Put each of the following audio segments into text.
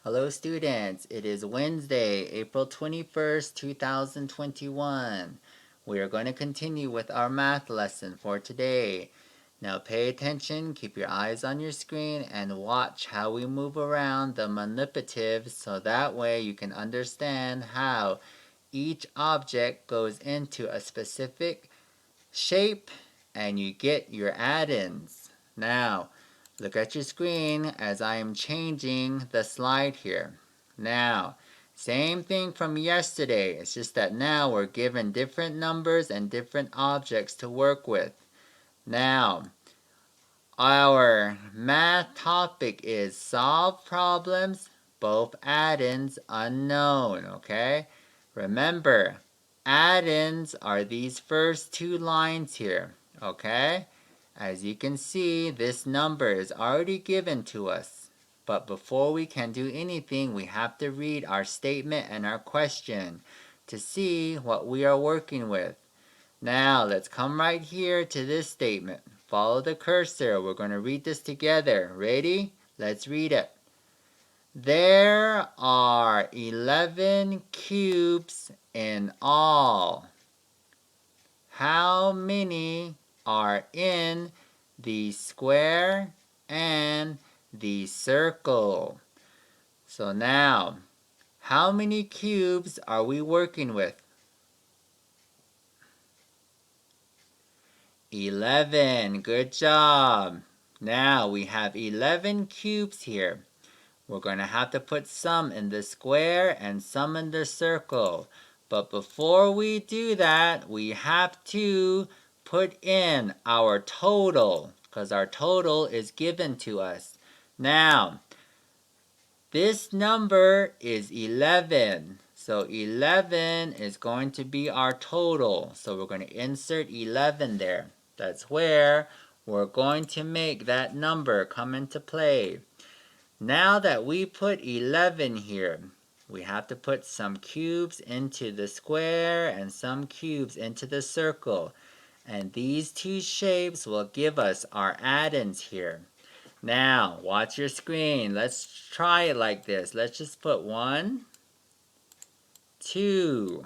Hello students, it is Wednesday, April 21st, 2021. We are going to continue with our math lesson for today. Now pay attention, keep your eyes on your screen, and watch how we move around the manipulatives so that way you can understand how each object goes into a specific shape and you get your addends. Now, look at your screen as I am changing the slide here. Now, same thing from yesterday. It's just that now we're given different numbers and different objects to work with. Now, our math topic is solve problems, both addends unknown, okay? Remember, addends are these first two lines here, okay? As you can see, this number is already given to us. But before we can do anything, we have to read our statement and our question to see what we are working with. Now, let's come right here to this statement. Follow the cursor. We're going to read this together. Ready? Let's read it. There are 11 cubes in all. How many are in the square and the circle? So now, how many cubes are we working with? 11. Good job. Now we have 11 cubes here. We're going to have to put some in the square and some in the circle. But before we do that, we have to put in our total, because our total is given to us. Now, this number is 11. So 11 is going to be our total. So we're going to insert 11 there. That's where we're going to make that number come into play. Now that we put 11 here, we have to put some cubes into the square and some cubes into the circle. And these two shapes will give us our addends here. Now, watch your screen. Let's try it like this. Let's just put 1, 2,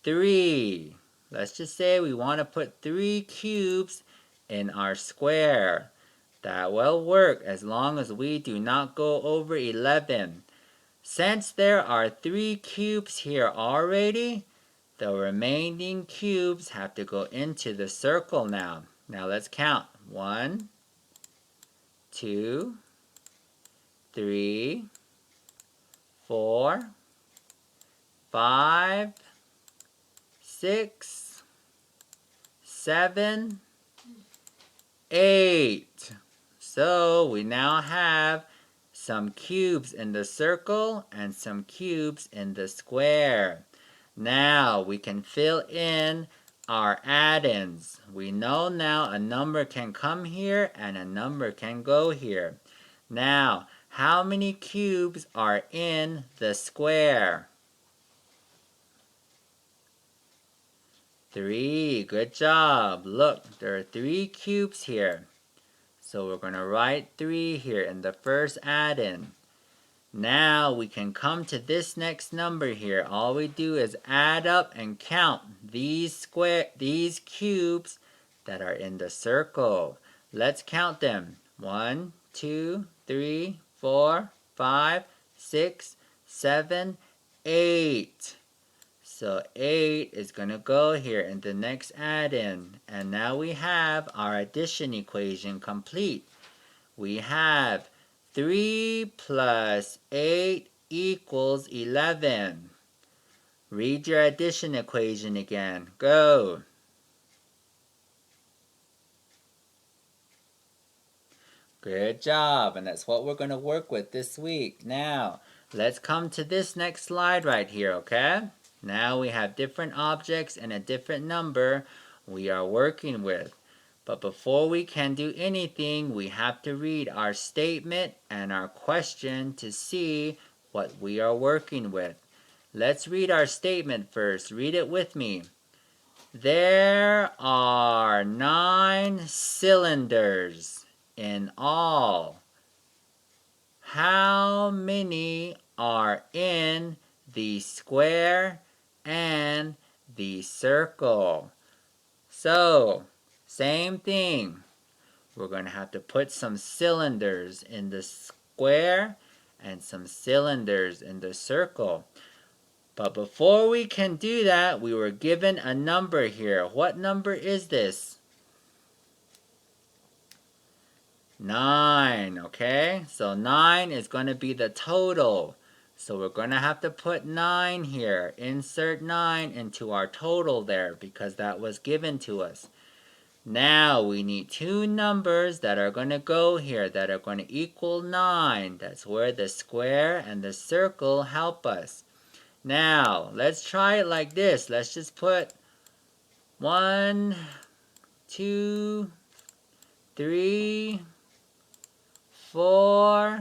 3. Let's just say we want to put 3 cubes in our square. That will work as long as we do not go over 11. Since there are 3 cubes here already, the remaining cubes have to go into the circle now. Now let's count. 1, 2, 3, 4, 5, 6, 7, 8. So we now have some cubes in the circle and some cubes in the square. Now we can fill in our addends. We know now a number can come here and a number can go here. Now, how many cubes are in the square? 3. Good job. Look, there are 3 cubes here. So we're going to write 3 here in the first addend. Now we can come to this next number here. All we do is add up and count these cubes that are in the circle. Let's count them. 1, 2, 3, 4, 5, 6, 7, 8. So 8 is going to go here in the next addend. And now we have our addition equation complete. We have 3 plus 8 equals 11. Read your addition equation again. Go. Good job. And that's what we're going to work with this week. Now, let's come to this next slide right here, okay? Now we have different objects and a different number we are working with. But before we can do anything, we have to read our statement and our question to see what we are working with. Let's read our statement first. Read it with me. There are 9 cylinders in all. how many are in the square and the circle? So, same thing. We're going to have to put some cylinders in the square and some cylinders in the circle. But before we can do that, we were given a number here. What number is this? 9, okay? So 9 is going to be the total. So we're going to have to put 9 here. Insert 9 into our total there because that was given to us. Now we need two numbers that are going to go here that are going to equal 9. That's where the square and the circle help us. Now, let's try it like this. Let's just put 1, 2, 3, 4,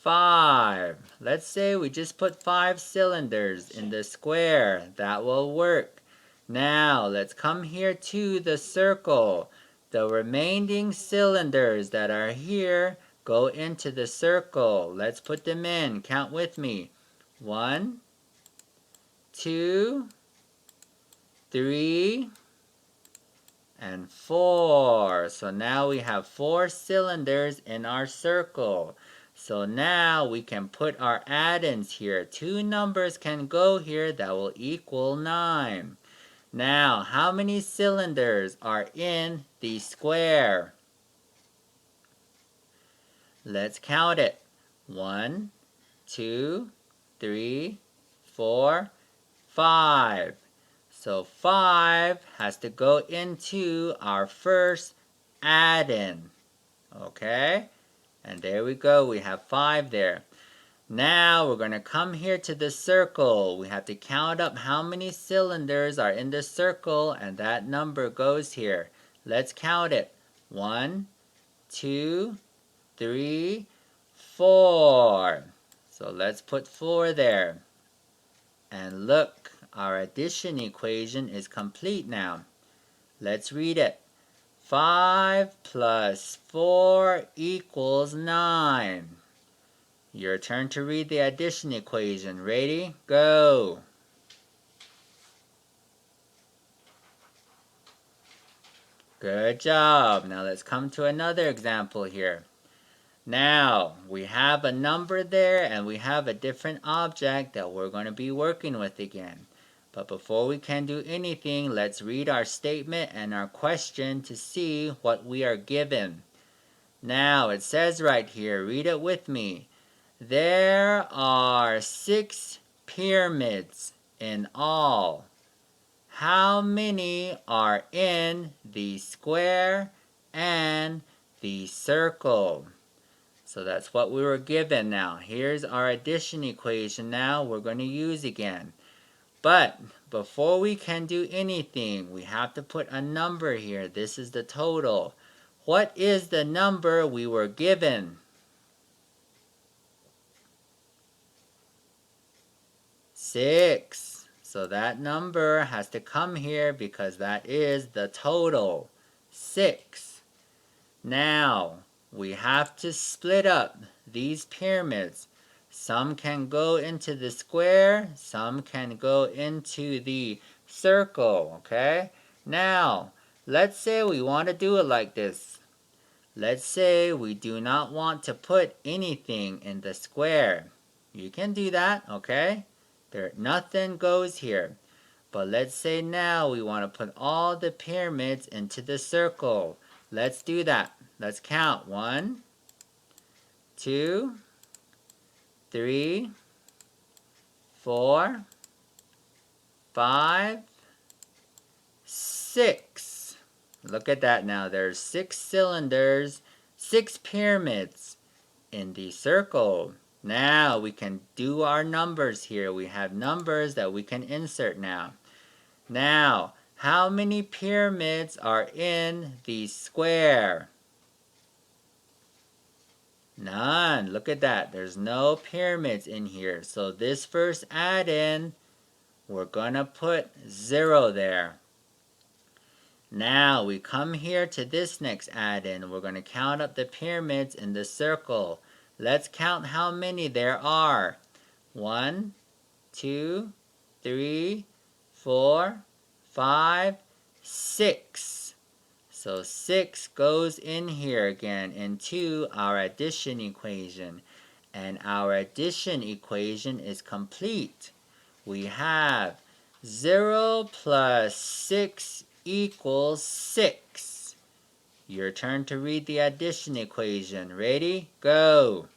5. Let's say we just put 5 cylinders in the square. That will work. Now, let's come here to the circle. The remaining cylinders that are here go into the circle. Let's put them in. Count with me. 1, 2, 3, and 4. So now we have 4 cylinders in our circle. So now we can put our addends here. Two numbers can go here that will equal 9. Now, how many cylinders are in the square? Let's count it. 1, 2, 3, 4, 5. So 5 has to go into our first addend. Okay? And there we go. We have 5 there. Now we're going to come here to the circle. We have to count up how many cylinders are in the circle, and that number goes here. Let's count it. 1, 2, 3, 4. So let's put 4 there. And look, our addition equation is complete now. Let's read it. 5 plus 4 equals 9. Your turn to read the addition equation. Ready? Go! Good job. Now let's come to another example here. Now, we have a number there and we have a different object that we're going to be working with again. But before we can do anything, let's read our statement and our question to see what we are given. Now, it says right here, read it with me. There are 6 pyramids in all. How many are in the square and the circle? So that's what we were given now. Here's our addition equation now we're going to use again. But before we can do anything, we have to put a number here. This is the total. What is the number we were given? 6. So that number has to come here because that is the total. 6. Now, we have to split up these pyramids. Some can go into the square, some can go into the circle, okay? Now, let's say we want to do it like this. Let's say we do not want to put anything in the square. You can do that, okay? Nothing goes here. But let's say now we want to put all the pyramids into the circle. Let's do that. Let's count. 1, 2, 3, 4, 5, 6. Look at that now. There's 6 cylinders, 6 pyramids in the circle. Now we can do our numbers here. We have numbers that we can insert now. Now, how many pyramids are in the square? None. Look at that. There's no pyramids in here. So this first addend, we're going to put 0 there. Now we come here to this next addend. We're going to count up the pyramids in the circle. Let's count how many there are. 1, 2, 3, 4, 5, 6. So 6 goes in here again into our addition equation. And our addition equation is complete. We have 0 plus 6 equals 6. Your turn to read the addition equation. Ready? Go!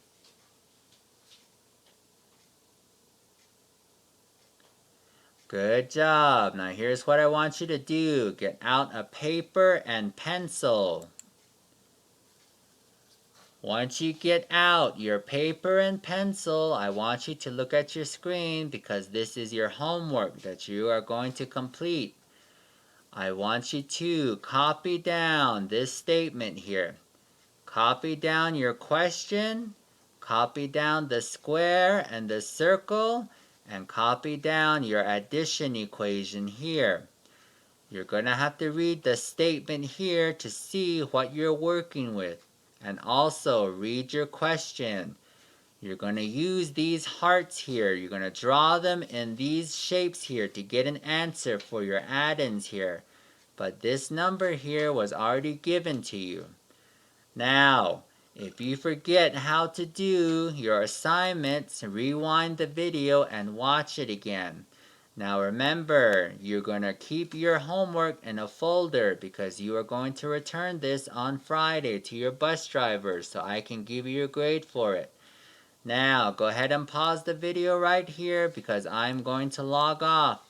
Good job. Now here's what I want you to do. Get out a paper and pencil. Once you get out your paper and pencil, I want you to look at your screen because this is your homework that you are going to complete. I want you to copy down this statement here. Copy down your question, copy down the square and the circle, and copy down your addition equation here. You're going to have to read the statement here to see what you're working with. And also read your question. You're going to use these hearts here. You're going to draw them in these shapes here to get an answer for your addends here. But this number here was already given to you. Now, if you forget how to do your assignments, rewind the video and watch it again. Now remember, you're going to keep your homework in a folder because you are going to return this on Friday to your bus driver so I can give you a grade for it. Now, go ahead and pause the video right here because I'm going to log off.